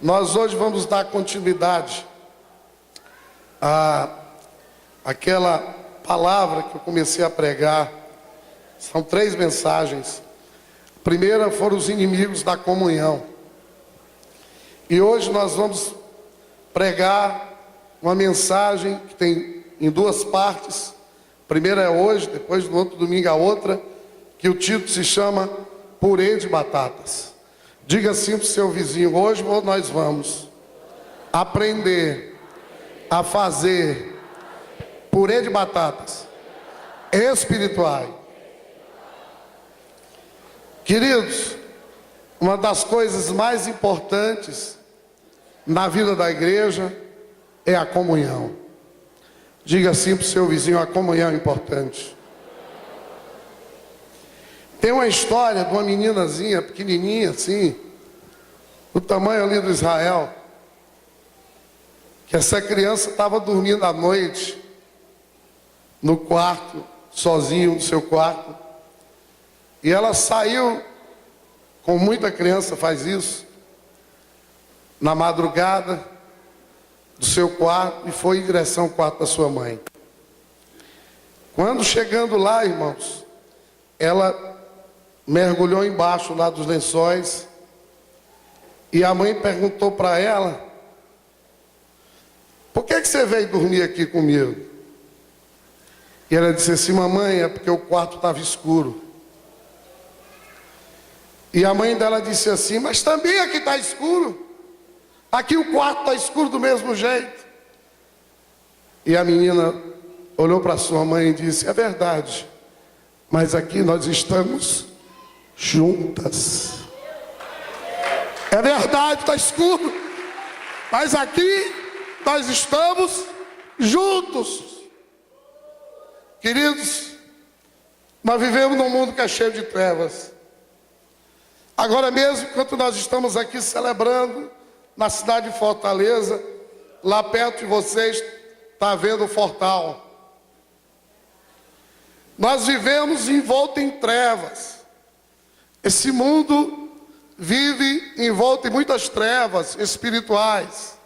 Nós hoje vamos dar continuidade àquela palavra que eu comecei a pregar. São 3 mensagens. A primeira foram os inimigos da comunhão. E hoje nós vamos pregar uma mensagem que tem em 2 partes. A primeira é hoje, depois no outro domingo a outra, que o título se chama Purê de Batatas. Diga assim para o seu vizinho: hoje nós vamos aprender a fazer purê de batatas espirituais. Queridos, uma das coisas mais importantes na vida da igreja é a comunhão. Diga assim para o seu vizinho: a comunhão é importante. Tem uma história de uma meninazinha pequenininha assim, do tamanho ali do Israel, que essa criança estava dormindo à noite no quarto, sozinho no seu quarto, e ela saiu, como muita criança faz isso, na madrugada do seu quarto e foi em direção ao quarto da sua mãe. Quando chegando lá, irmãos, ela mergulhou embaixo lá dos lençóis e a mãe perguntou para ela: por que você veio dormir aqui comigo? E ela disse assim: mamãe, é porque o quarto estava escuro. E a mãe dela disse assim: mas também aqui está escuro, aqui o quarto está escuro do mesmo jeito. E a menina olhou para sua mãe e disse: é verdade, mas aqui nós estamos juntas. É verdade, está escuro, mas aqui nós estamos juntos. Queridos, nós vivemos num mundo que é cheio de trevas. Agora mesmo, enquanto nós estamos aqui celebrando na cidade de Fortaleza, lá perto de vocês está vendo o Fortal. Nós vivemos envolto em trevas. Esse mundo vive envolto em muitas trevas espirituais.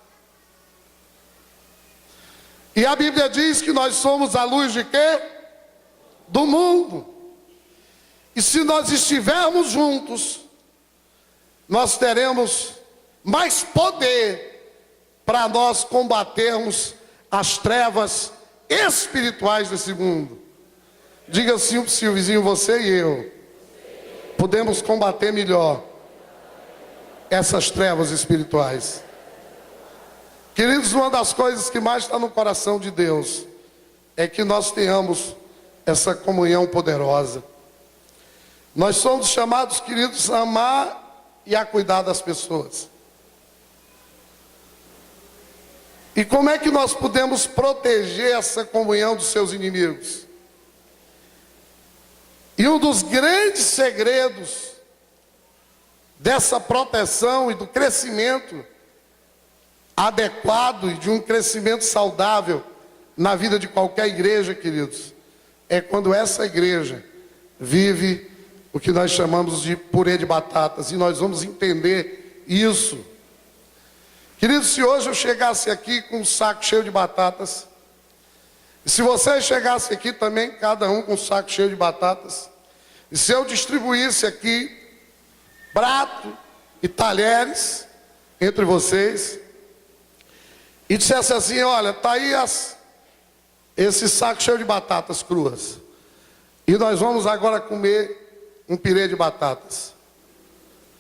E a Bíblia diz que nós somos a luz de quê? Do mundo. E se nós estivermos juntos, nós teremos mais poder para nós combatermos as trevas espirituais desse mundo. Diga assim para o seu vizinho: você e eu podemos combater melhor essas trevas espirituais. Queridos, uma das coisas que mais está no coração de Deus é que nós tenhamos essa comunhão poderosa. Nós somos chamados, queridos, a amar e a cuidar das pessoas. E como é que nós podemos proteger essa comunhão dos seus inimigos? E um dos grandes segredos dessa proteção e do crescimento adequado e de um crescimento saudável na vida de qualquer igreja, queridos, é quando essa igreja vive o que nós chamamos de purê de batatas. E nós vamos entender isso. Queridos, se hoje eu chegasse aqui com um saco cheio de batatas, e se vocês chegassem aqui também, cada um com um saco cheio de batatas, e se eu distribuísse aqui prato e talheres entre vocês, e dissesse assim: olha, está aí esse saco cheio de batatas cruas, e nós vamos agora comer um pirê de batatas.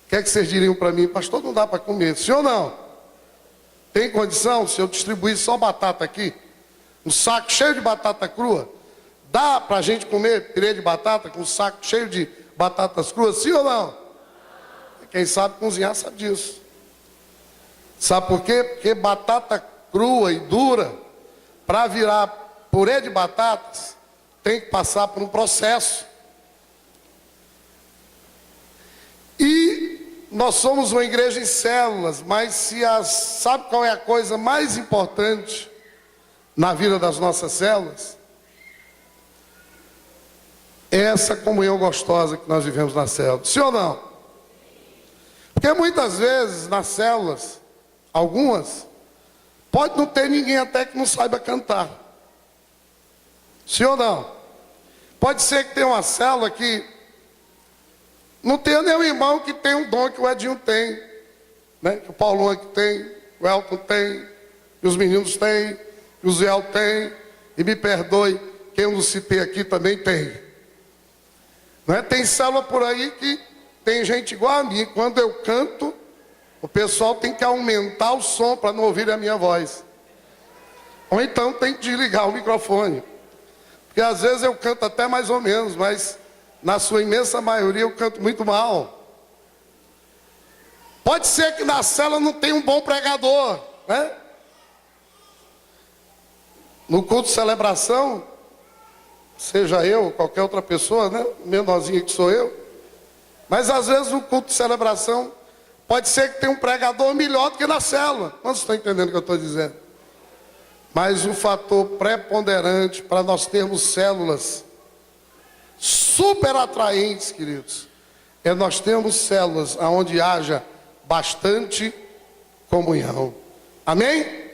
O que é que vocês diriam para mim? Pastor, não dá para comer. Sim ou não? Tem condição? Se eu distribuir só batata aqui, um saco cheio de batata crua, dá para a gente comer pirê de batata com um saco cheio de batatas cruas? Sim ou não? Quem sabe cozinhar sabe disso. Sabe por quê? Porque batata crua e dura, para virar purê de batatas, tem que passar por um processo. E nós somos uma igreja em células, mas sabe qual é a coisa mais importante na vida das nossas células? É essa comunhão gostosa que nós vivemos na célula. Sim ou não? Porque muitas vezes nas células algumas, pode não ter ninguém até que não saiba cantar. Sim ou não? Pode ser que tenha uma célula que não tenha nenhum irmão que tem um dom que o Edinho tem, né? Que o Paulo aqui tem, o Elton tem, que os meninos têm, que o Zé tem, e me perdoe, quem eu não citei aqui também tem. Não é? Tem célula por aí que tem gente igual a mim, quando eu canto, o pessoal tem que aumentar o som para não ouvir a minha voz. Ou então tem que desligar o microfone. Porque às vezes eu canto até mais ou menos, mas na sua imensa maioria eu canto muito mal. Pode ser que na célula não tenha um bom pregador, né? No culto de celebração, seja eu ou qualquer outra pessoa, né? Menorzinho que sou eu. Mas às vezes no culto de celebração, pode ser que tenha um pregador melhor do que na célula. Quantos estão entendendo o que eu estou dizendo? Mas o fator preponderante para nós termos células super atraentes, queridos, é nós termos células onde haja bastante comunhão. Amém?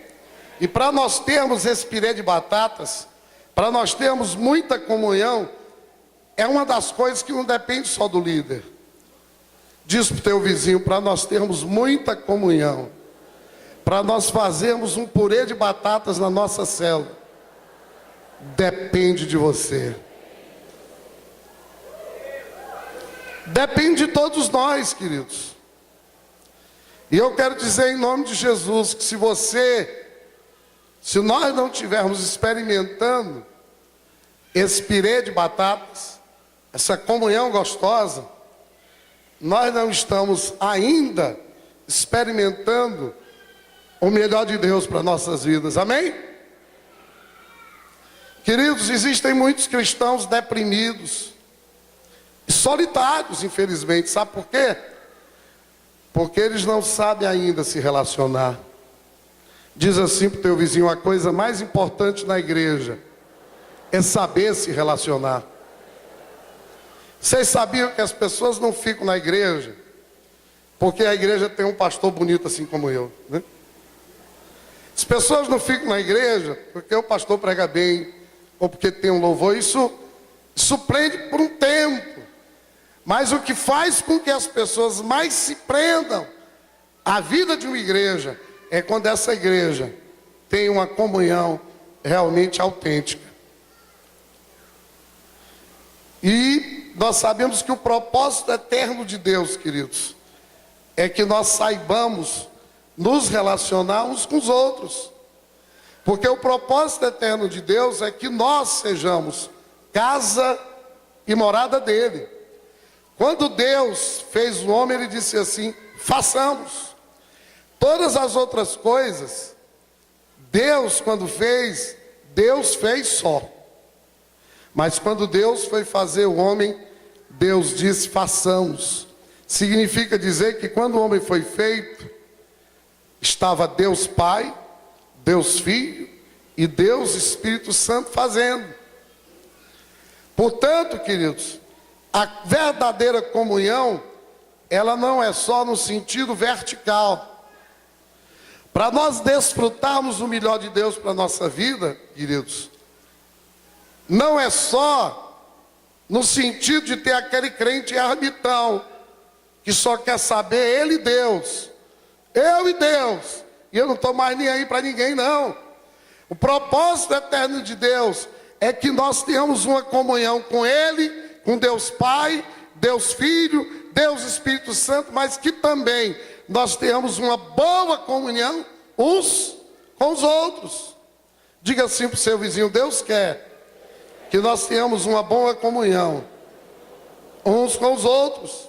E para nós termos esse pirê de batatas, para nós termos muita comunhão, é uma das coisas que não depende só do líder. Diz para o teu vizinho, para nós termos muita comunhão, para nós fazermos um purê de batatas na nossa célula, depende de você. Depende de todos nós, queridos. E eu quero dizer em nome de Jesus que se nós não estivermos experimentando esse pirê de batatas, essa comunhão gostosa, nós não estamos ainda experimentando o melhor de Deus para nossas vidas, amém? Queridos, existem muitos cristãos deprimidos e solitários, infelizmente, sabe por quê? Porque eles não sabem ainda se relacionar. Diz assim para o teu vizinho, a coisa mais importante na igreja é saber se relacionar. Vocês sabiam que as pessoas não ficam na igreja porque a igreja tem um pastor bonito assim como eu, né? As pessoas não ficam na igreja porque o pastor prega bem, ou porque tem um louvor. Isso prende por um tempo. Mas o que faz com que as pessoas mais se prendam à vida de uma igreja é quando essa igreja tem uma comunhão realmente autêntica. E nós sabemos que o propósito eterno de Deus, queridos, é que nós saibamos nos relacionar uns com os outros. Porque o propósito eterno de Deus é que nós sejamos casa e morada dele. Quando Deus fez o homem, ele disse assim, façamos. Todas as outras coisas, Deus quando fez, Deus fez só. Mas quando Deus foi fazer o homem, Deus disse façamos. Significa dizer que quando o homem foi feito, estava Deus Pai, Deus Filho e Deus Espírito Santo fazendo. Portanto, queridos, a verdadeira comunhão, ela não é só no sentido vertical. Para nós desfrutarmos o melhor de Deus para a nossa vida, queridos, não é só no sentido de ter aquele crente ermitão, que só quer saber ele e Deus. Eu e Deus, e eu não estou mais nem aí para ninguém não. O propósito eterno de Deus é que nós tenhamos uma comunhão com Ele, com Deus Pai, Deus Filho, Deus Espírito Santo, mas que também nós tenhamos uma boa comunhão uns com os outros. Diga assim para o seu vizinho, Deus quer que nós tenhamos uma boa comunhão uns com os outros.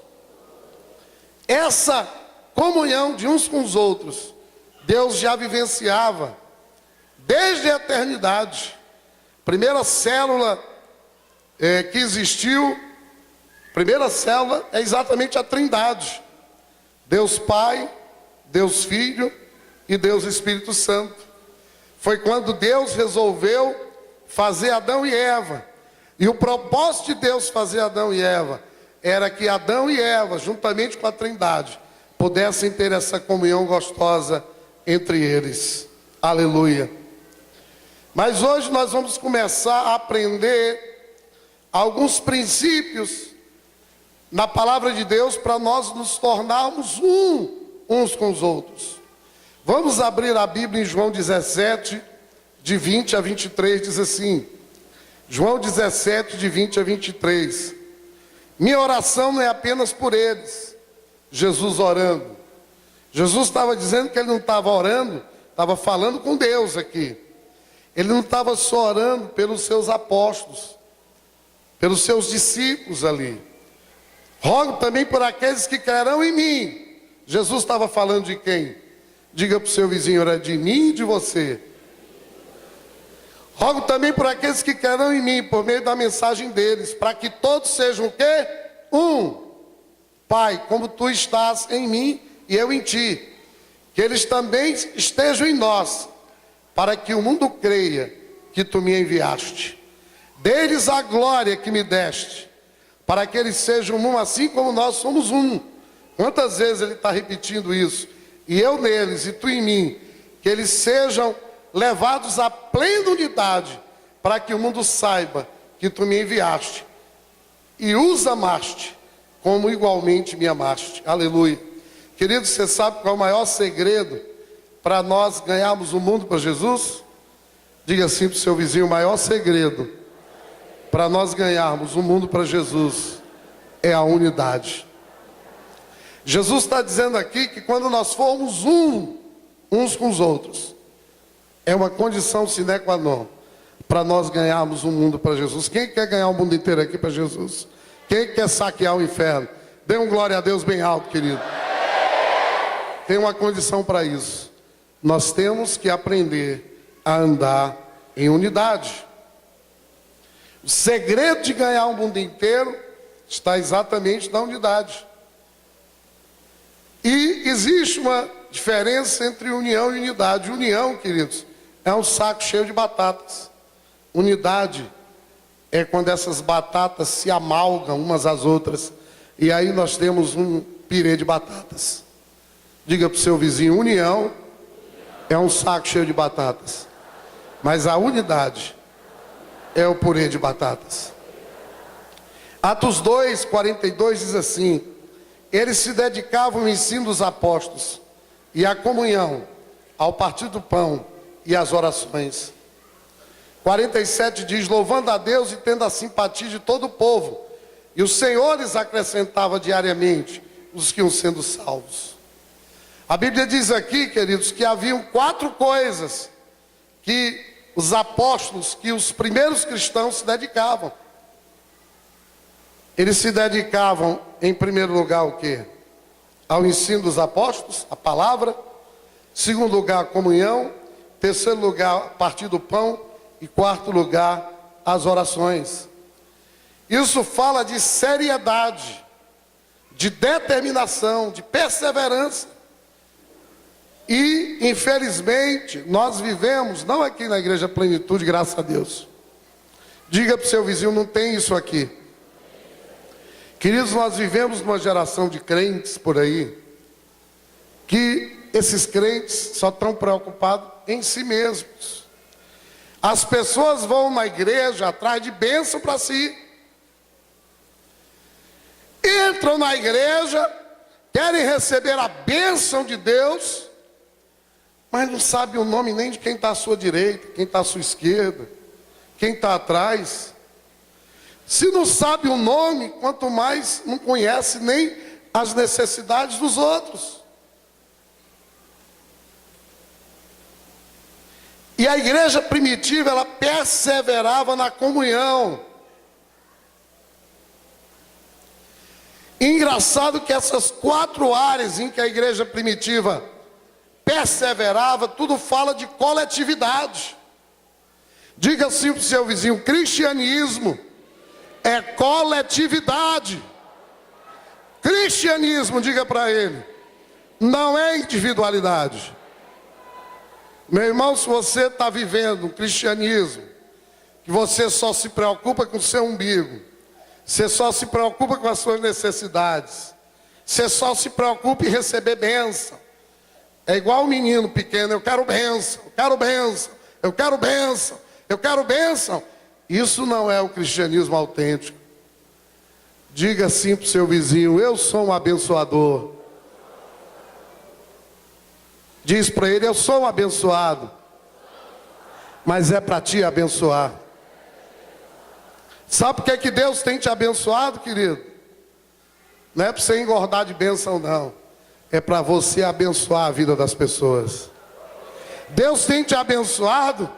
Essa comunhão de uns com os outros, Deus já vivenciava desde a eternidade. Primeira célula que existiu, primeira célula é exatamente a Trindade. Deus Pai, Deus Filho e Deus Espírito Santo. Foi quando Deus resolveu fazer Adão e Eva. E o propósito de Deus fazer Adão e Eva era que Adão e Eva, juntamente com a Trindade, pudessem ter essa comunhão gostosa entre eles. Aleluia. Mas hoje nós vamos começar a aprender alguns princípios na palavra de Deus para nós nos tornarmos uns com os outros. Vamos abrir a Bíblia em João 17, de 20 a 23, diz assim. João 17, de 20 a 23. Minha oração não é apenas por eles. Jesus orando. Jesus estava dizendo que ele não estava orando, estava falando com Deus aqui. Ele não estava só orando pelos seus apóstolos, pelos seus discípulos ali. Rogo também por aqueles que crerão em mim. Jesus estava falando de quem? Diga para o seu vizinho, era de mim e de você. Rogo também por aqueles que crerão em mim, por meio da mensagem deles, para que todos sejam o quê? Um. Pai, como tu estás em mim e eu em ti, que eles também estejam em nós, para que o mundo creia que tu me enviaste. Dê-lhes a glória que me deste, para que eles sejam um assim como nós somos um. Quantas vezes ele está repetindo isso? E eu neles e tu em mim, que eles sejam levados à plena unidade, para que o mundo saiba que tu me enviaste e os amaste, como igualmente me amaste. Aleluia. Querido, você sabe qual é o maior segredo para nós ganharmos o mundo para Jesus? Diga assim para o seu vizinho, o maior segredo para nós ganharmos o mundo para Jesus é a unidade. Jesus está dizendo aqui que quando nós formos uns com os outros, é uma condição sine qua non para nós ganharmos o mundo para Jesus. Quem quer ganhar o mundo inteiro aqui para Jesus? Quem quer saquear o inferno? Dê um glória a Deus bem alto, querido. Tem uma condição para isso. Nós temos que aprender a andar em unidade. O segredo de ganhar o mundo inteiro está exatamente na unidade. E existe uma diferença entre união e unidade. União, queridos, é um saco cheio de batatas. Unidade é quando essas batatas se amalgam umas às outras. E aí nós temos um pirê de batatas. Diga para o seu vizinho, união é um saco cheio de batatas. Mas a unidade é o purê de batatas. Atos 2, 42 diz assim: eles se dedicavam ao ensino dos apóstolos e à comunhão, ao partir do pão e às orações. 47 diz, louvando a Deus e tendo a simpatia de todo o povo, e o Senhor lhes acrescentava diariamente os que iam sendo salvos. A Bíblia diz aqui, queridos, que haviam 4 coisas que os apóstolos, que os primeiros cristãos se dedicavam. Eles se dedicavam, em primeiro lugar, o quê? Ao ensino dos apóstolos, a palavra. Segundo lugar, a comunhão. Terceiro lugar, a partir do pão. E quarto lugar, as orações. Isso fala de seriedade, de determinação, de perseverança. E, infelizmente, nós vivemos, não aqui na Igreja Plenitude, graças a Deus. Diga para o seu vizinho, não tem isso aqui. Queridos, nós vivemos numa geração de crentes por aí, que esses crentes só estão preocupados em si mesmos. As pessoas vão na igreja atrás de bênção para si. Entram na igreja, querem receber a bênção de Deus, mas não sabem o nome nem de quem está à sua direita, quem está à sua esquerda, quem está atrás. Se não sabe o nome, quanto mais não conhece nem as necessidades dos outros. E a igreja primitiva, ela perseverava na comunhão. Engraçado que essas 4 áreas em que a igreja primitiva perseverava, tudo fala de coletividade. Diga assim para o seu vizinho, cristianismo é coletividade. Cristianismo, diga para ele, não é individualidade. Meu irmão, se você está vivendo um cristianismo, que você só se preocupa com o seu umbigo, você só se preocupa com as suas necessidades, você só se preocupa em receber bênção, É igual um menino pequeno, eu quero bênção, eu quero bênção, eu quero bênção, eu quero bênção. Isso não é o cristianismo autêntico. Diga assim para o seu vizinho: eu sou um abençoador. Diz para ele: eu sou um abençoado. Mas é para te abençoar. Sabe por que Deus tem te abençoado, querido? Não é para você engordar de bênção, não. É para você abençoar a vida das pessoas. Deus tem te abençoado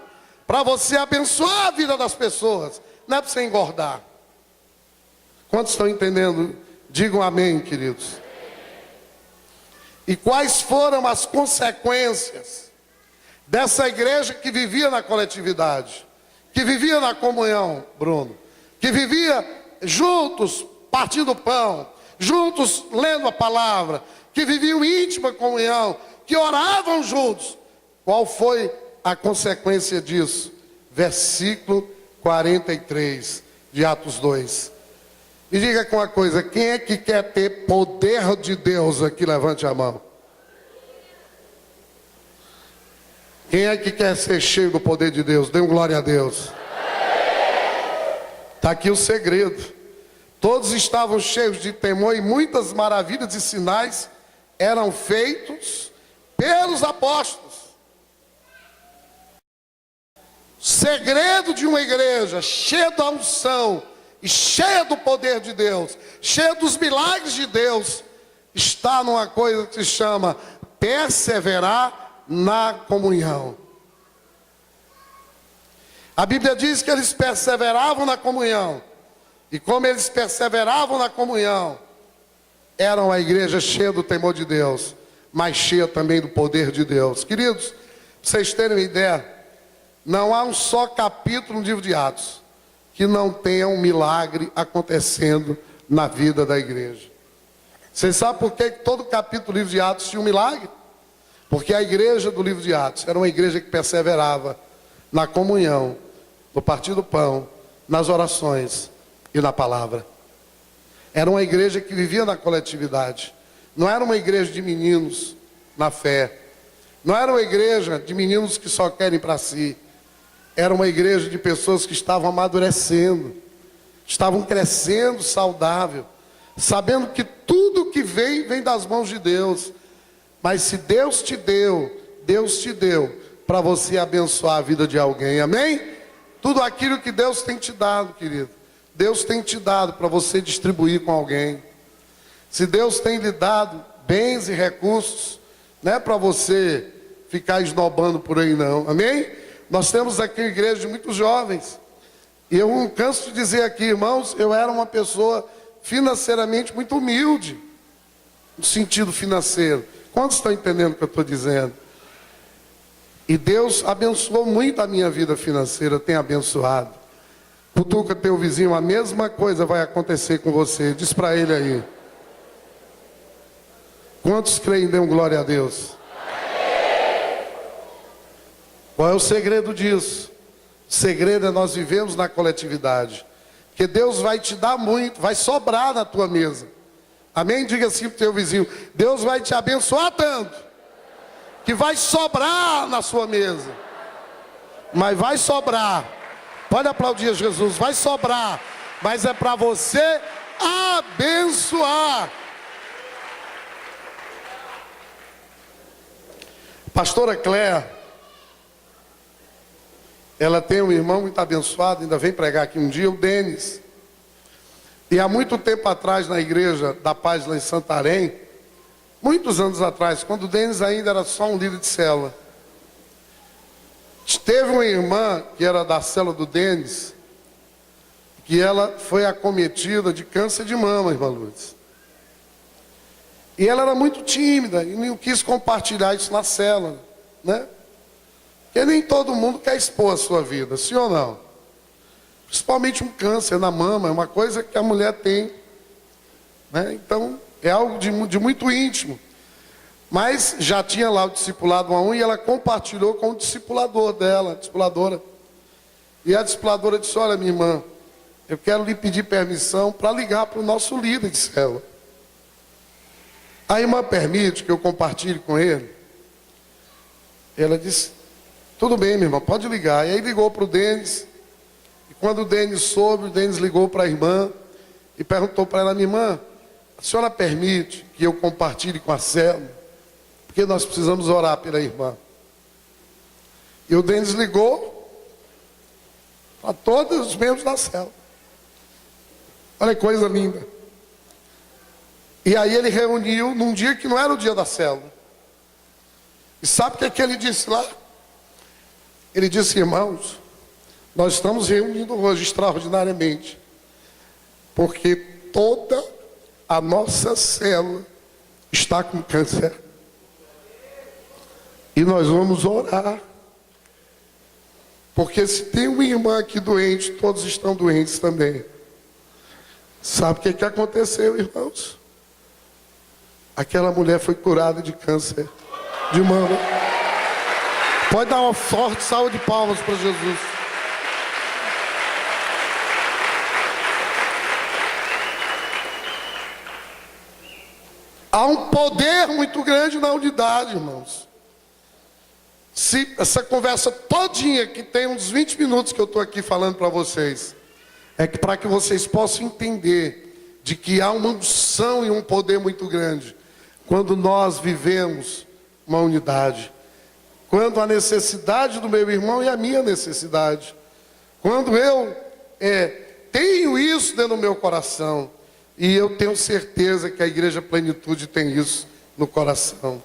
para você abençoar a vida das pessoas. Não é para você engordar. Quantos estão entendendo? Digam amém, queridos. E quais foram as consequências dessa igreja que vivia na coletividade, que vivia na comunhão, Bruno, que vivia juntos, partindo pão, juntos lendo a palavra, que viviam íntima comunhão, que oravam juntos? Qual foi a consequência disso? Versículo 43 de Atos 2. Me diga com uma coisa: quem é que quer ter poder de Deus aqui? Levante a mão. Quem é que quer ser cheio do poder de Deus? Dê um glória a Deus. Está aqui o segredo. Todos estavam cheios de temor e muitas maravilhas e sinais eram feitos pelos apóstolos. O segredo de uma igreja cheia da unção e cheia do poder de Deus, cheia dos milagres de Deus, está numa coisa que se chama perseverar na comunhão. A Bíblia diz que eles perseveravam na comunhão. E como eles perseveravam na comunhão, eram a igreja cheia do temor de Deus, mas cheia também do poder de Deus. Queridos, para vocês terem uma ideia, não há um só capítulo no livro de Atos que não tenha um milagre acontecendo na vida da igreja. Vocês sabem por que todo capítulo do livro de Atos tinha um milagre? Porque a igreja do livro de Atos era uma igreja que perseverava na comunhão, no partir do pão, nas orações e na palavra. Era uma igreja que vivia na coletividade. Não era uma igreja de meninos na fé. Não era uma igreja de meninos que só querem para si. Era uma igreja de pessoas que estavam amadurecendo, estavam crescendo saudável, sabendo que tudo que vem das mãos de Deus. Mas se Deus te deu para você abençoar a vida de alguém, amém? Tudo aquilo que Deus tem te dado, querido, Deus tem te dado para você distribuir com alguém. Se Deus tem lhe dado bens e recursos, não é para você ficar esnobando por aí não, amém? Nós temos aqui uma igreja de muitos jovens, e eu não canso de dizer aqui, irmãos, eu era uma pessoa financeiramente muito humilde, no sentido financeiro. Quantos estão entendendo o que eu estou dizendo? E Deus abençoou muito a minha vida financeira, tem abençoado. Cutuca teu vizinho, a mesma coisa vai acontecer com você. Diz para ele aí. Quantos creem, dêem glória a Deus? Qual é o segredo disso? O segredo é nós vivemos na coletividade. Porque Deus vai te dar muito, vai sobrar na tua mesa. Amém? Diga assim para o teu vizinho: Deus vai te abençoar tanto, que vai sobrar na sua mesa. Mas vai sobrar. Pode aplaudir Jesus, vai sobrar. Mas é para você abençoar. Pastora Claire, ela tem um irmão muito abençoado, ainda vem pregar aqui um dia, o Denis. E há muito tempo atrás, na igreja da Paz lá em Santarém, muitos anos atrás, quando o Denis ainda era só um líder de célula, teve uma irmã que era da célula do Denis, que ela foi acometida de câncer de mama, irmã Lourdes. E ela era muito tímida e não quis compartilhar isso na célula, né? Porque nem todo mundo quer expor a sua vida, sim ou não? Principalmente um câncer na mama, é uma coisa que a mulher tem, né? Então, é algo de muito íntimo. Mas já tinha lá o discipulado 1 a 1 e ela compartilhou com o discipulador dela, a discipuladora. E a discipuladora disse: olha, minha irmã, eu quero lhe pedir permissão para ligar para o nosso líder de célula. A irmã permite que eu compartilhe com ele? Ela disse, tudo bem, minha irmã, pode ligar. E aí ligou para o Denis. E quando o Denis soube, o Denis ligou para a irmã e perguntou para ela, minha irmã, a senhora permite que eu compartilhe com a célula? Porque nós precisamos orar pela irmã. E o Denis ligou para todos os membros da célula. Olha que coisa linda. E aí ele reuniu num dia que não era o dia da célula. E sabe o que ele disse lá? Ele disse, irmãos, nós estamos reunindo hoje extraordinariamente, porque toda a nossa célula está com câncer. E nós vamos orar. Porque se tem uma irmã aqui doente, todos estão doentes também. Sabe o que aconteceu, irmãos? Aquela mulher foi curada de câncer de mama. Pode dar uma forte salva de palmas para Jesus. Há um poder muito grande na unidade, irmãos. Se essa conversa todinha, que tem uns 20 minutos que eu estou aqui falando para vocês, é que para que vocês possam entender de que há uma unção e um poder muito grande quando nós vivemos uma unidade. Quando a necessidade do meu irmão é a minha necessidade. Quando eu tenho isso dentro do meu coração. E eu tenho certeza que a Igreja Plenitude tem isso no coração.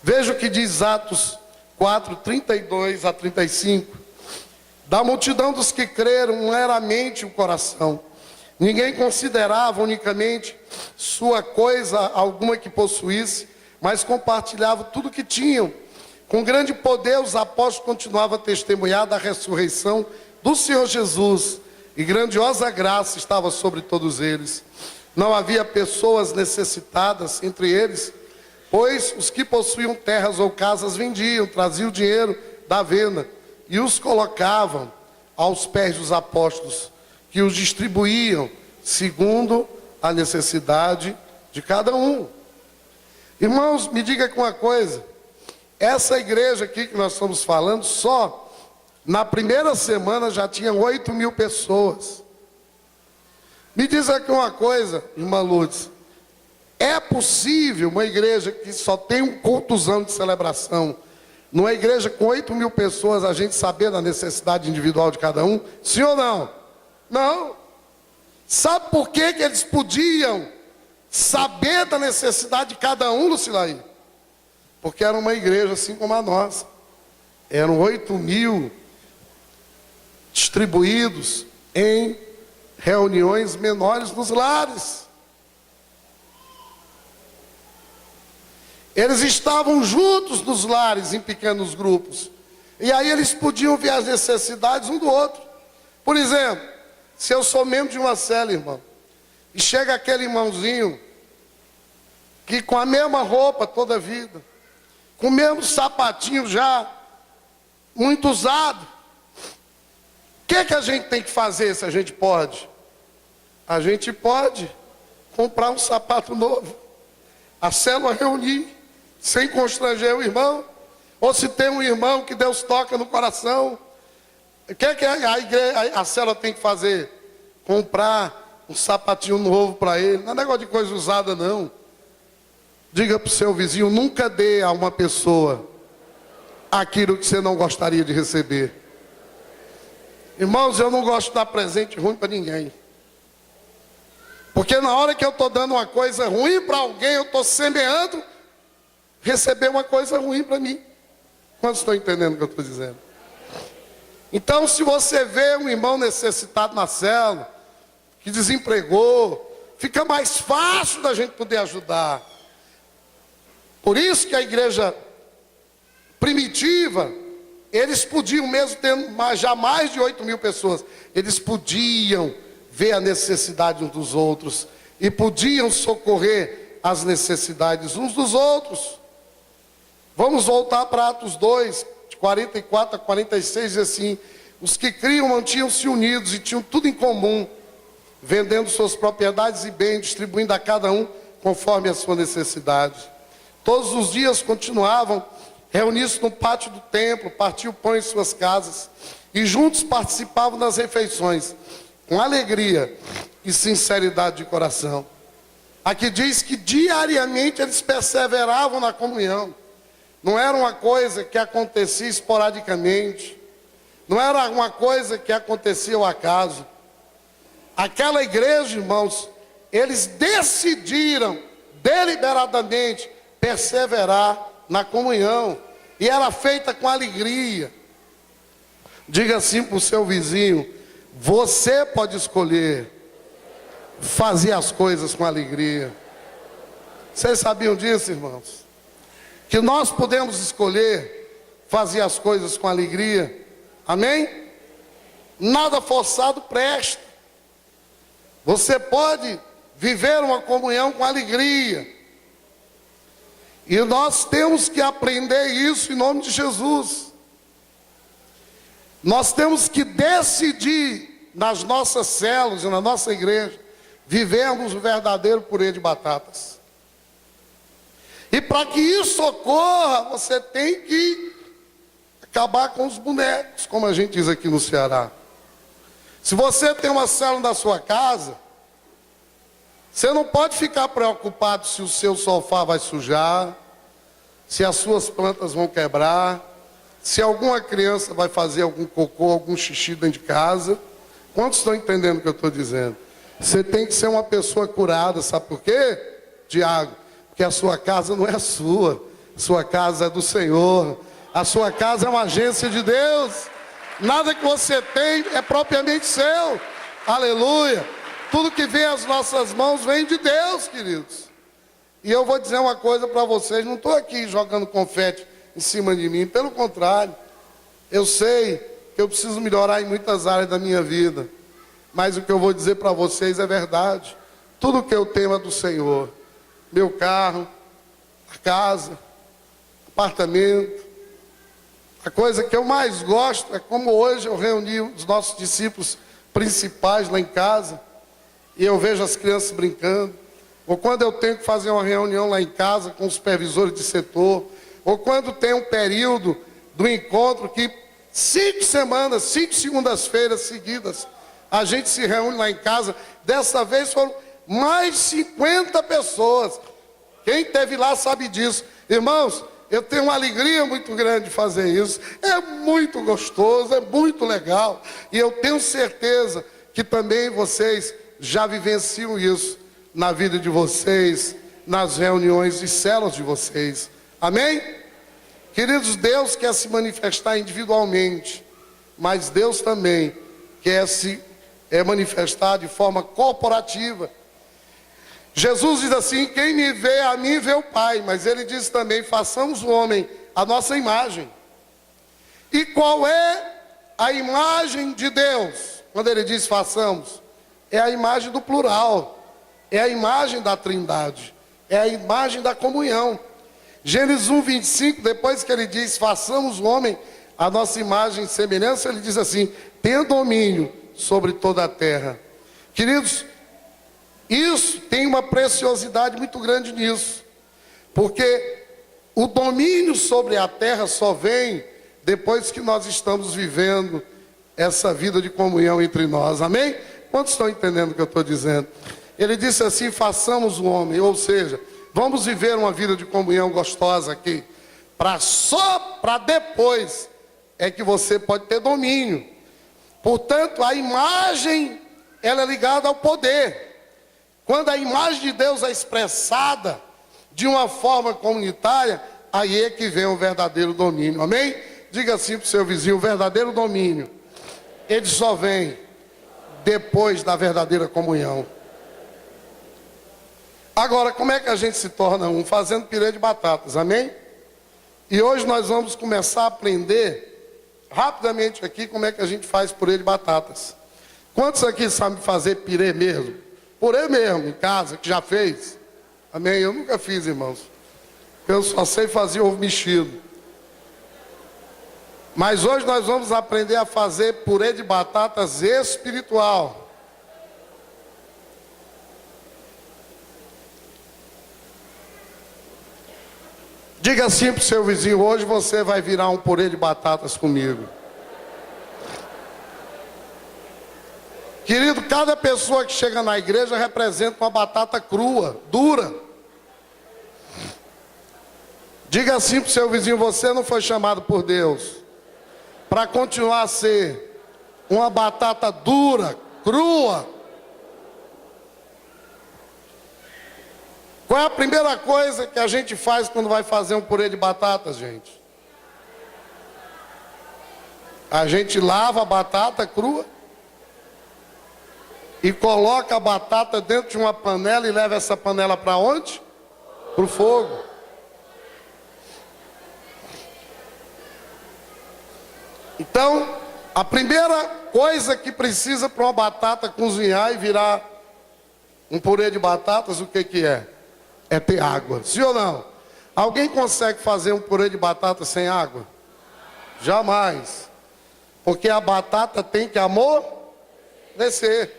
Veja o que diz Atos 4, 32 a 35. Da multidão dos que creram não era a mente e o coração. Ninguém considerava unicamente sua coisa alguma que possuísse, mas compartilhava tudo que tinham. Com grande poder os apóstolos continuavam a testemunhar da ressurreição do Senhor Jesus, e grandiosa graça estava sobre todos eles. Não havia pessoas necessitadas entre eles, pois os que possuíam terras ou casas vendiam, traziam o dinheiro da venda e os colocavam aos pés dos apóstolos, que os distribuíam segundo a necessidade de cada um. Irmãos, me diga aqui uma coisa. Essa igreja aqui que nós estamos falando, só na primeira semana já tinha 8.000 pessoas. Me diz aqui uma coisa, irmã Lourdes. É possível uma igreja que só tem um cultozão de celebração, numa igreja com 8.000 pessoas, a gente saber da necessidade individual de cada um? Sim ou não? Não. Sabe por que eles podiam saber da necessidade de cada um, Lucilaí? Porque era uma igreja assim como a nossa. Eram 8.000 distribuídos em reuniões menores nos lares. Eles estavam juntos nos lares, em pequenos grupos. E aí eles podiam ver as necessidades um do outro. Por exemplo, se eu sou membro de uma célula, irmão, e chega aquele irmãozinho que com a mesma roupa toda a vida, com o mesmo sapatinho já muito usado, o que a gente tem que fazer se a gente pode? A gente pode comprar um sapato novo, a célula reunir, sem constranger o irmão, ou se tem um irmão que Deus toca no coração, o que a célula tem que fazer? Comprar um sapatinho novo para ele. Não é negócio de coisa usada, não. Diga para o seu vizinho, nunca dê a uma pessoa aquilo que você não gostaria de receber. Irmãos, eu não gosto de dar presente ruim para ninguém. Porque na hora que eu estou dando uma coisa ruim para alguém, eu estou semeando receber uma coisa ruim para mim. Quantos estão entendendo o que eu estou dizendo? Então, se você vê um irmão necessitado na célula, que desempregou, fica mais fácil da gente poder ajudar. Por isso que a igreja primitiva, eles podiam, mesmo tendo já mais de 8.000 pessoas, eles podiam ver a necessidade uns dos outros e podiam socorrer as necessidades uns dos outros. Vamos voltar para Atos 2, de 44 a 46, diz assim: os que criam mantinham-se unidos e tinham tudo em comum, vendendo suas propriedades e bens, distribuindo a cada um conforme a sua necessidade. Todos os dias continuavam reuniam-se no pátio do templo, partiam o pão em suas casas e juntos participavam das refeições, com alegria e sinceridade de coração. Aqui diz que diariamente eles perseveravam na comunhão. Não era uma coisa que acontecia esporadicamente. Não era uma coisa que acontecia ao acaso. Aquela igreja, irmãos, eles decidiram deliberadamente perseverar na comunhão. E era feita com alegria. Diga assim para o seu vizinho: você pode escolher fazer as coisas com alegria. Vocês sabiam disso, irmãos? Que nós podemos escolher fazer as coisas com alegria. Amém? Nada forçado presta. Você pode viver uma comunhão com alegria. E nós temos que aprender isso em nome de Jesus. Nós temos que decidir nas nossas células e na nossa igreja vivermos o verdadeiro purê de batatas. E para que isso ocorra, você tem que acabar com os bonecos, como a gente diz aqui no Ceará. Se você tem uma célula na sua casa, você não pode ficar preocupado se o seu sofá vai sujar, se as suas plantas vão quebrar, se alguma criança vai fazer algum cocô, algum xixi dentro de casa. Quantos estão entendendo o que eu estou dizendo? Você tem que ser uma pessoa curada, sabe por quê, Tiago? Porque a sua casa não é sua, a sua casa é do Senhor, a sua casa é uma agência de Deus, nada que você tem é propriamente seu, aleluia, tudo que vem às nossas mãos vem de Deus, queridos. E eu vou dizer uma coisa para vocês, não estou aqui jogando confete em cima de mim, pelo contrário, eu sei que eu preciso melhorar em muitas áreas da minha vida, mas o que eu vou dizer para vocês é verdade. Tudo que eu tenho é do Senhor. Meu carro, a casa, apartamento. A coisa que eu mais gosto é como hoje eu reuni os nossos discípulos principais lá em casa e eu vejo as crianças brincando. Ou quando eu tenho que fazer uma reunião lá em casa com os supervisores de setor. Ou quando tem um período do encontro que 5 segundas-feiras seguidas, a gente se reúne lá em casa. Dessa vez foram mais de 50 pessoas. Quem esteve lá sabe disso. Irmãos, eu tenho uma alegria muito grande de fazer isso. É muito gostoso, é muito legal. E eu tenho certeza que também vocês já vivenciam isso na vida de vocês, nas reuniões e células de vocês. Amém? Queridos, Deus quer se manifestar individualmente, mas Deus também quer se manifestar de forma corporativa. Jesus diz assim: quem me vê a mim vê o Pai. Mas ele diz também: façamos o homem a nossa imagem. E qual é a imagem de Deus? Quando ele diz façamos, é a imagem do plural, é a imagem da Trindade, é a imagem da comunhão. Gênesis 1:25, depois que ele diz façamos o homem a nossa imagem e semelhança, ele diz assim: tenha domínio sobre toda a terra. Queridos, isso tem uma preciosidade muito grande nisso, porque o domínio sobre a terra só vem depois que nós estamos vivendo essa vida de comunhão entre nós, amém? Quantos estão entendendo o que eu estou dizendo? Ele disse assim: façamos o homem, ou seja, vamos viver uma vida de comunhão gostosa aqui, só para depois é que você pode ter domínio. Portanto, a imagem, ela é ligada ao poder. Quando a imagem de Deus é expressada de uma forma comunitária, aí é que vem o verdadeiro domínio, amém? Diga assim para o seu vizinho: o verdadeiro domínio, ele só vem depois da verdadeira comunhão. Agora, como é que a gente se torna um? Fazendo purê de batatas, amém? E hoje nós vamos começar a aprender rapidamente aqui como é que a gente faz purê de batatas. Quantos aqui sabem fazer purê mesmo? Purê mesmo, em casa, que já fez? Amém? Eu nunca fiz, irmãos. Eu só sei fazer ovo mexido. Mas hoje nós vamos aprender a fazer purê de batatas espiritual. Diga assim para o seu vizinho: hoje você vai virar um purê de batatas comigo. Querido, cada pessoa que chega na igreja representa uma batata crua, dura. Diga assim para o seu vizinho: você não foi chamado por Deus para continuar a ser uma batata dura, crua. Qual é a primeira coisa que a gente faz quando vai fazer um purê de batatas, gente? A gente lava a batata crua e coloca a batata dentro de uma panela e leva essa panela para onde? Para o fogo. Então, a primeira coisa que precisa para uma batata cozinhar e virar um purê de batatas, o que que é? É ter água. Sim ou não? Alguém consegue fazer um purê de batata sem água? Jamais. Porque a batata tem que amortecer.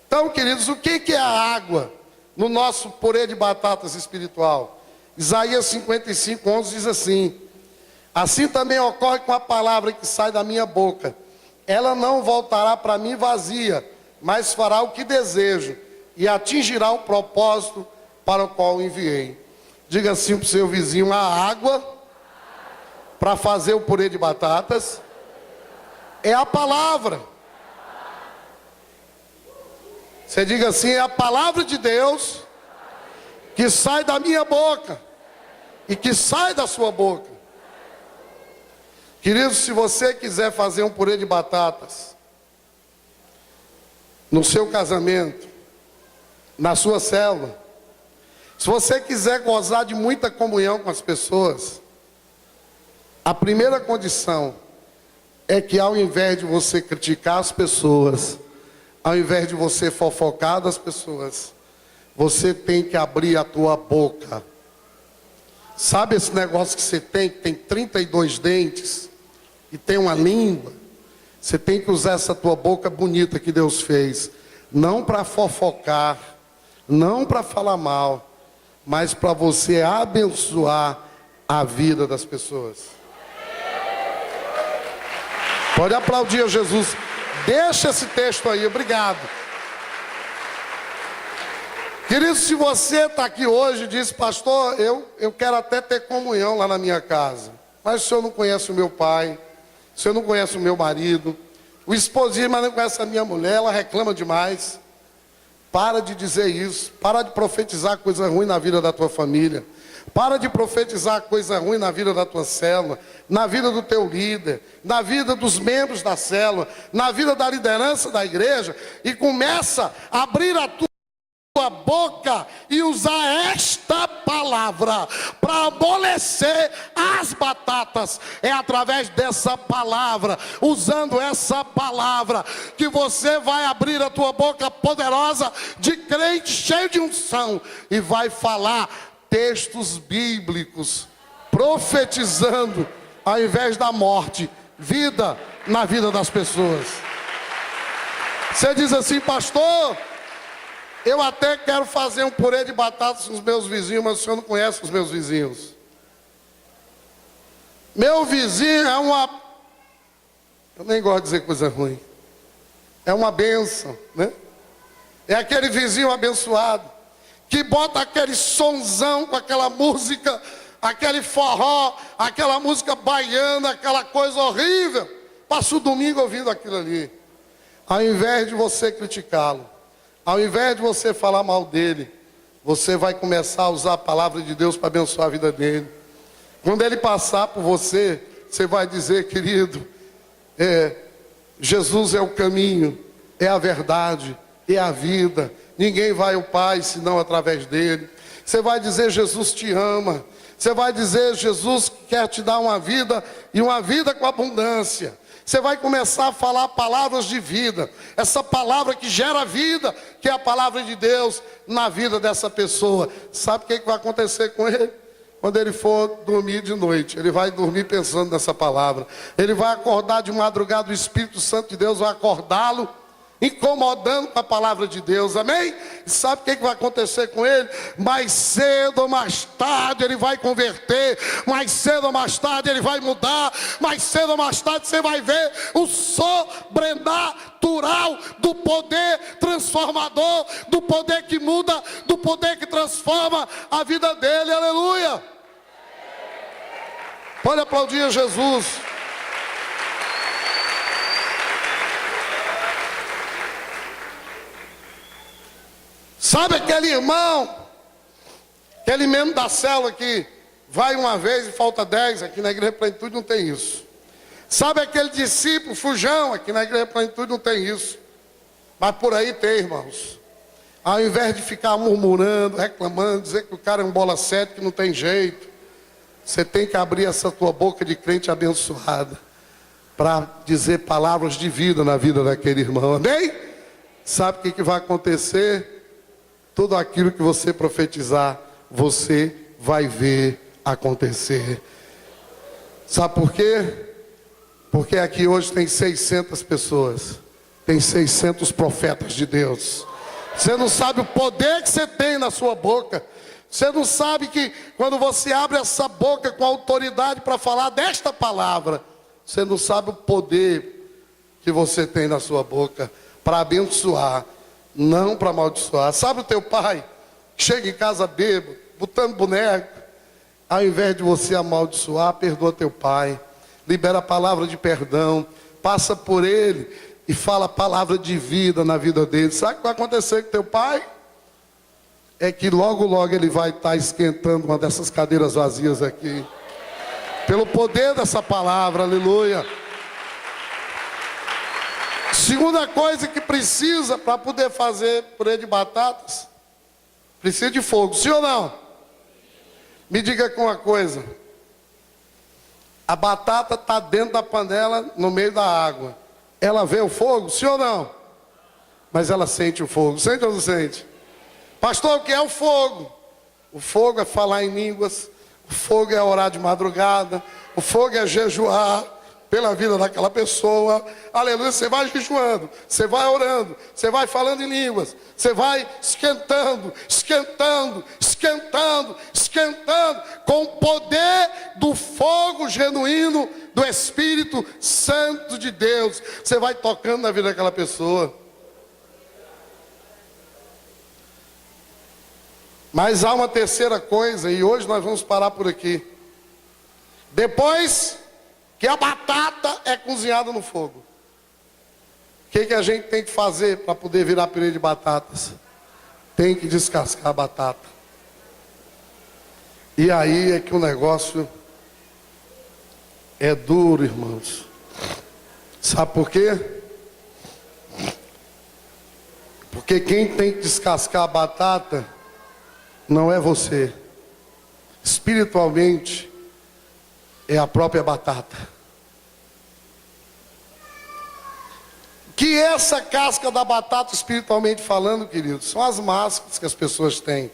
Então, queridos, o que é a água no nosso purê de batatas espiritual? Isaías 55:11 diz assim: assim também ocorre com a palavra que sai da minha boca. Ela não voltará para mim vazia, mas fará o que desejo e atingirá o propósito para o qual enviei. Diga assim para o seu vizinho: a água para fazer o purê de batatas é a palavra. Você diga assim: é a palavra de Deus que sai da minha boca e que sai da sua boca. Queridos, se você quiser fazer um purê de batatas no seu casamento, na sua célula, se você quiser gozar de muita comunhão com as pessoas, a primeira condição é que, ao invés de você criticar as pessoas, ao invés de você fofocar das pessoas, você tem que abrir a tua boca. Sabe esse negócio que você tem, que tem 32 dentes e tem uma língua? Você tem que usar essa tua boca bonita que Deus fez, não para fofocar, não para falar mal, mas para você abençoar a vida das pessoas. Pode aplaudir a Jesus. Deixa esse texto aí, obrigado. Querido, se você está aqui hoje e diz: pastor, eu quero até ter comunhão lá na minha casa, mas o senhor não conhece o meu pai, o senhor não conhece o meu marido, o esposinho, mas não conhece a minha mulher, ela reclama demais. Para de dizer isso. Para de profetizar coisa ruim na vida da tua família. Para de profetizar coisa ruim na vida da tua célula, na vida do teu líder, na vida dos membros da célula, na vida da liderança da igreja, e começa a abrir a tua boca e usar esta palavra para amolecer as batatas. É através dessa palavra, usando essa palavra, que você vai abrir a tua boca poderosa de crente cheio de unção e vai falar textos bíblicos, profetizando, ao invés da morte, vida na vida das pessoas. Você diz assim: pastor, eu até quero fazer um purê de batatas com os meus vizinhos, mas o senhor não conhece os meus vizinhos. Meu vizinho é uma... eu nem gosto de dizer coisa ruim. É uma bênção, né? É aquele vizinho abençoado, que bota aquele sonzão com aquela música, aquele forró, aquela música baiana, aquela coisa horrível. Passa o domingo ouvindo aquilo ali. Ao invés de você criticá-lo, ao invés de você falar mal dele, você vai começar a usar a palavra de Deus para abençoar a vida dele. Quando ele passar por você, você vai dizer: querido, Jesus é o caminho, é a verdade, é a vida. Ninguém vai ao Pai senão através dele. Você vai dizer: Jesus te ama. Você vai dizer: Jesus quer te dar uma vida, e uma vida com abundância. Você vai começar a falar palavras de vida, essa palavra que gera vida, que é a palavra de Deus na vida dessa pessoa. Sabe o que vai acontecer com ele? Quando ele for dormir de noite, ele vai dormir pensando nessa palavra. Ele vai acordar de madrugada, o Espírito Santo de Deus vai acordá-lo, incomodando com a palavra de Deus, amém? E sabe o que vai acontecer com ele? Mais cedo ou mais tarde ele vai converter, mais cedo ou mais tarde ele vai mudar, mais cedo ou mais tarde você vai ver o sobrenatural do poder transformador, do poder que muda, do poder que transforma a vida dele, aleluia. Pode aplaudir a Jesus. Sabe aquele irmão, aquele membro da célula que vai uma vez e falta 10, aqui na Igreja Plenitude não tem isso. Sabe aquele discípulo fujão, aqui na Igreja Plenitude não tem isso. Mas por aí tem, irmãos. Ao invés de ficar murmurando, reclamando, dizer que o cara é um bola 7, que não tem jeito, você tem que abrir essa tua boca de crente abençoada para dizer palavras de vida na vida daquele irmão, amém? Sabe o que vai acontecer? Tudo aquilo que você profetizar, você vai ver acontecer. Sabe por quê? Porque aqui hoje tem 600 pessoas. Tem 600 profetas de Deus. Você não sabe o poder que você tem na sua boca. Você não sabe que quando você abre essa boca com autoridade para falar desta palavra, você não sabe o poder que você tem na sua boca para abençoar, não para amaldiçoar. Sabe o teu pai que chega em casa bêbado, botando boneco, ao invés de você amaldiçoar, perdoa teu pai, libera a palavra de perdão, passa por ele e fala a palavra de vida na vida dele. Sabe o que vai acontecer com teu pai? É que logo ele vai estar esquentando uma dessas cadeiras vazias aqui, pelo poder dessa palavra, aleluia. Segunda coisa que precisa para poder fazer purê de batatas, precisa de fogo, sim ou não? Me diga com uma coisa, a batata está dentro da panela, no meio da água, ela vê o fogo, sim ou não? Mas ela sente o fogo, sente ou não sente? Pastor, o que é o fogo? O fogo é falar em línguas, o fogo é orar de madrugada, o fogo é jejuar pela vida daquela pessoa, aleluia. Você vai jejuando, você vai orando, você vai falando em línguas, você vai esquentando, com o poder do fogo genuíno do Espírito Santo de Deus, você vai tocando na vida daquela pessoa. Mas há uma terceira coisa, e hoje nós vamos parar por aqui. Depois que a batata é cozinhada no fogo, o que a gente tem que fazer para poder virar purê de batatas? Tem que descascar a batata. E aí é que o negócio é duro, irmãos. Sabe por quê? Porque quem tem que descascar a batata não é você. Espiritualmente é a própria batata. Que essa casca da batata, espiritualmente falando, queridos, são as máscaras que as pessoas têm.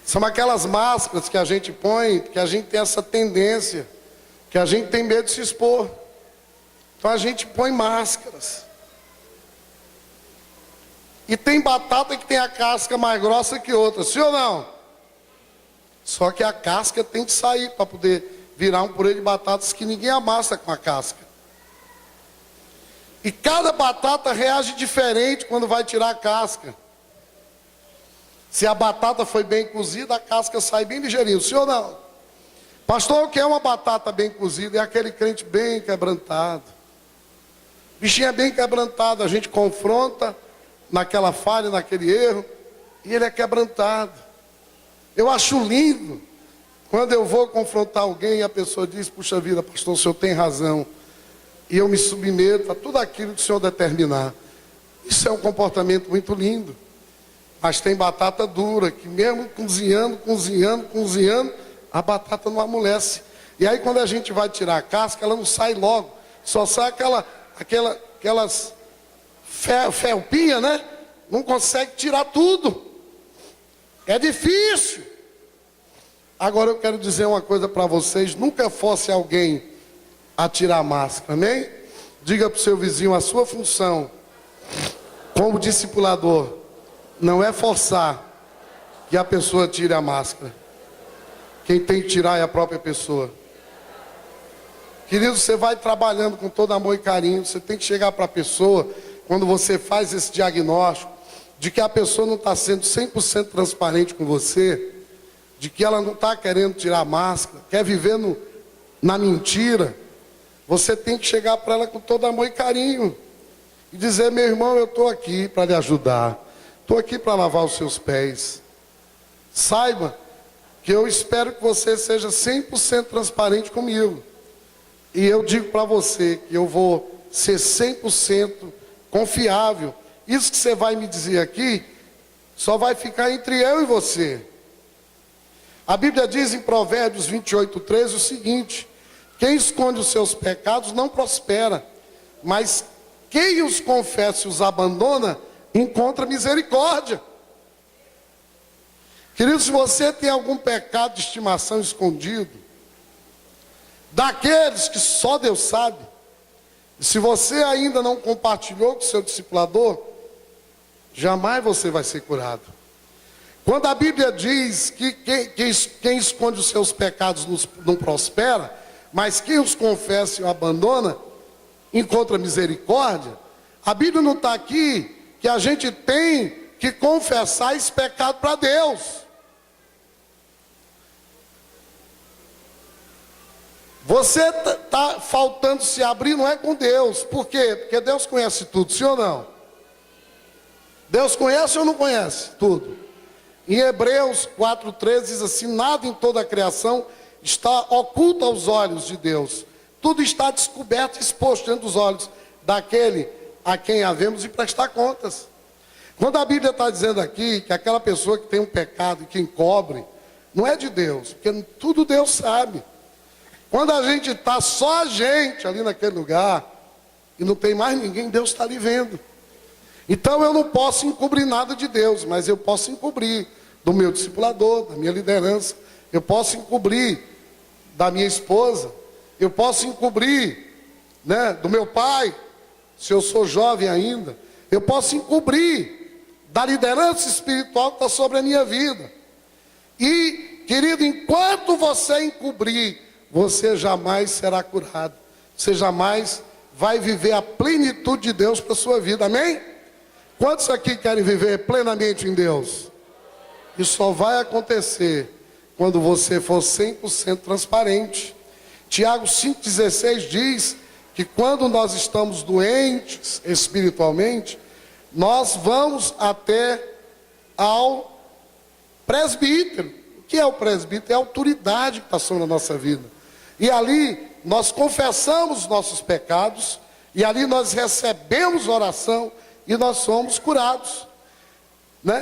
São aquelas máscaras que a gente põe, que a gente tem essa tendência, que a gente tem medo de se expor. Então a gente põe máscaras. E tem batata que tem a casca mais grossa que outra, sim ou não? Só que a casca tem que sair para poder virar um purê de batatas que ninguém amassa com a casca. E cada batata reage diferente quando vai tirar a casca. Se a batata foi bem cozida, a casca sai bem ligeirinho, sim ou não? Pastor, o que é uma batata bem cozida? É aquele crente bem quebrantado. Bichinho é bem quebrantado, a gente confronta naquela falha, naquele erro, e ele é quebrantado. Eu acho lindo quando eu vou confrontar alguém e a pessoa diz: puxa vida, pastor, o senhor tem razão, e eu me submeto a tudo aquilo que o senhor determinar. Isso é um comportamento muito lindo. Mas tem batata dura, que mesmo cozinhando, a batata não amolece. E aí quando a gente vai tirar a casca, ela não sai logo, só sai aquelas felpinha, né? Não consegue tirar tudo. É difícil. Agora eu quero dizer uma coisa para vocês: nunca fosse alguém a tirar a máscara, amém? Diga para o seu vizinho, a sua função como discipulador não é forçar que a pessoa tire a máscara. Quem tem que tirar é a própria pessoa. Querido, você vai trabalhando com todo amor e carinho. Você tem que chegar para a pessoa, quando você faz esse diagnóstico, de que a pessoa não está sendo 100% transparente com você, de que ela não está querendo tirar a máscara, quer viver na mentira. Você tem que chegar para ela com todo amor e carinho. E dizer, meu irmão, eu estou aqui para lhe ajudar. Estou aqui para lavar os seus pés. Saiba que eu espero que você seja 100% transparente comigo. E eu digo para você que eu vou ser 100% confiável. Isso que você vai me dizer aqui, só vai ficar entre eu e você. A Bíblia diz em Provérbios 28:13 o seguinte: quem esconde os seus pecados não prospera, mas quem os confessa e os abandona, encontra misericórdia. Querido, se você tem algum pecado de estimação escondido, daqueles que só Deus sabe, e se você ainda não compartilhou com o seu discipulador, jamais você vai ser curado. Quando a Bíblia diz que quem esconde os seus pecados não prospera, mas quem os confessa e o abandona, encontra misericórdia, a Bíblia não está aqui que a gente tem que confessar esse pecado para Deus. Você está faltando se abrir, não é com Deus. Por quê? Porque Deus conhece tudo, sim ou não? Deus conhece ou não conhece tudo? Em Hebreus 4:13 diz assim: nada em toda a criação está oculto aos olhos de Deus. Tudo está descoberto e exposto diante dos olhos daquele a quem havemos de prestar contas. Quando a Bíblia está dizendo aqui que aquela pessoa que tem um pecado e que encobre, não é de Deus, porque tudo Deus sabe. Quando a gente está só a gente ali naquele lugar, e não tem mais ninguém, Deus está ali vendo. Então eu não posso encobrir nada de Deus, mas eu posso encobrir do meu discipulador, da minha liderança, eu posso encobrir da minha esposa, eu posso encobrir, do meu pai, se eu sou jovem ainda, eu posso encobrir da liderança espiritual que está sobre a minha vida. E, querido, enquanto você encobrir, você jamais será curado. Você jamais vai viver a plenitude de Deus para a sua vida, amém? Quantos aqui querem viver plenamente em Deus? Isso só vai acontecer quando você for 100% transparente. Tiago 5,16 diz que quando nós estamos doentes espiritualmente, nós vamos até ao presbítero. O que é o presbítero? É a autoridade que está sobre a nossa vida. E ali nós confessamos os nossos pecados, e ali nós recebemos oração, e nós somos curados.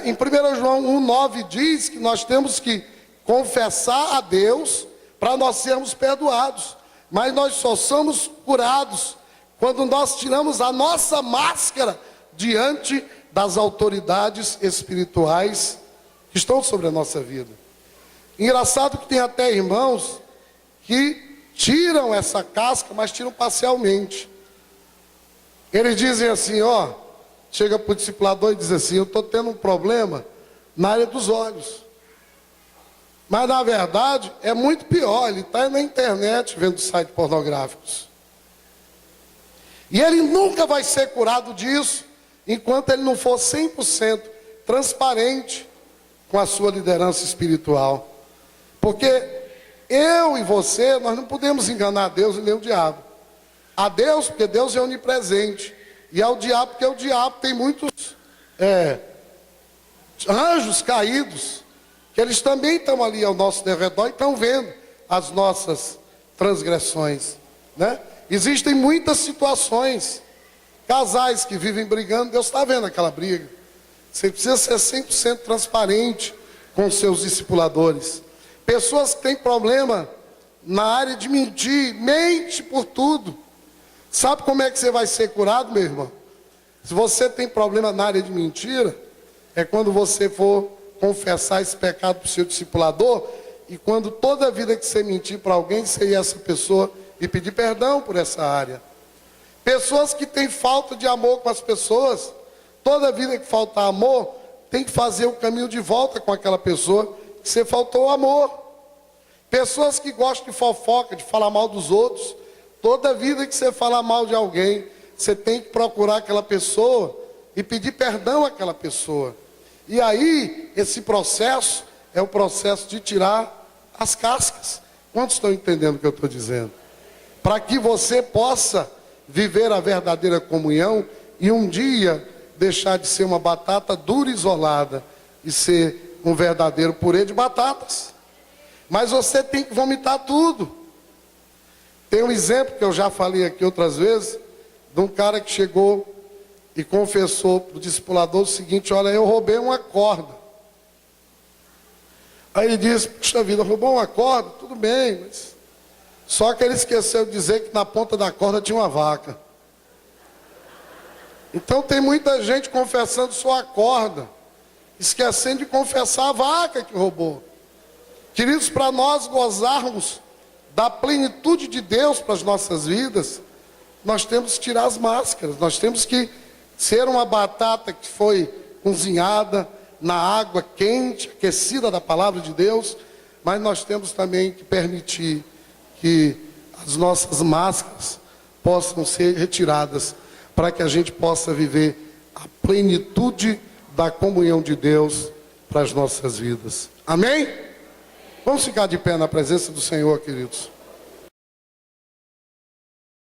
Em 1 João 1,9 diz que nós temos que confessar a Deus para nós sermos perdoados. Mas nós só somos curados quando nós tiramos a nossa máscara diante das autoridades espirituais que estão sobre a nossa vida. Engraçado que tem até irmãos que tiram essa casca, mas tiram parcialmente. Eles dizem assim, chega para o discipulador e diz assim: eu estou tendo um problema na área dos olhos. Mas na verdade é muito pior, ele está na internet vendo sites pornográficos. E ele nunca vai ser curado disso, enquanto ele não for 100% transparente com a sua liderança espiritual. Porque eu e você, nós não podemos enganar Deus e nem o diabo. A Deus, porque Deus é onipresente. E ao diabo, porque o diabo tem muitos anjos caídos, que eles também estão ali ao nosso redor e estão vendo as nossas transgressões, Existem muitas situações, casais que vivem brigando, Deus está vendo aquela briga. Você precisa ser 100% transparente com os seus discipuladores. Pessoas que têm problema na área de mentir, mente por tudo. Sabe como é que você vai ser curado, meu irmão? Se você tem problema na área de mentira, é quando você for confessar esse pecado para o seu discipulador, e quando toda vida que você mentir para alguém, você ir essa pessoa e pedir perdão por essa área. Pessoas que têm falta de amor com as pessoas, toda vida que faltar amor, tem que fazer o caminho de volta com aquela pessoa que você faltou amor. Pessoas que gostam de fofoca, de falar mal dos outros, toda vida que você falar mal de alguém, você tem que procurar aquela pessoa e pedir perdão àquela pessoa. E aí, esse processo é o processo de tirar as cascas. Quantos estão entendendo o que eu estou dizendo? Para que você possa viver a verdadeira comunhão e um dia deixar de ser uma batata dura e isolada e ser um verdadeiro purê de batatas. Mas você tem que vomitar tudo. Tem um exemplo que eu já falei aqui outras vezes, de um cara que chegou e confessou para o discipulador o seguinte: olha, eu roubei uma corda. Aí ele disse: puxa vida, roubou uma corda? Tudo bem, mas... Só que ele esqueceu de dizer que na ponta da corda tinha uma vaca. Então tem muita gente confessando só a corda, esquecendo de confessar a vaca que roubou. Queridos, para nós gozarmos da plenitude de Deus para as nossas vidas, nós temos que tirar as máscaras, nós temos que ser uma batata que foi cozinhada na água quente, aquecida da palavra de Deus, mas nós temos também que permitir que as nossas máscaras possam ser retiradas, para que a gente possa viver a plenitude da comunhão de Deus para as nossas vidas. Amém? Vamos ficar de pé na presença do Senhor, queridos.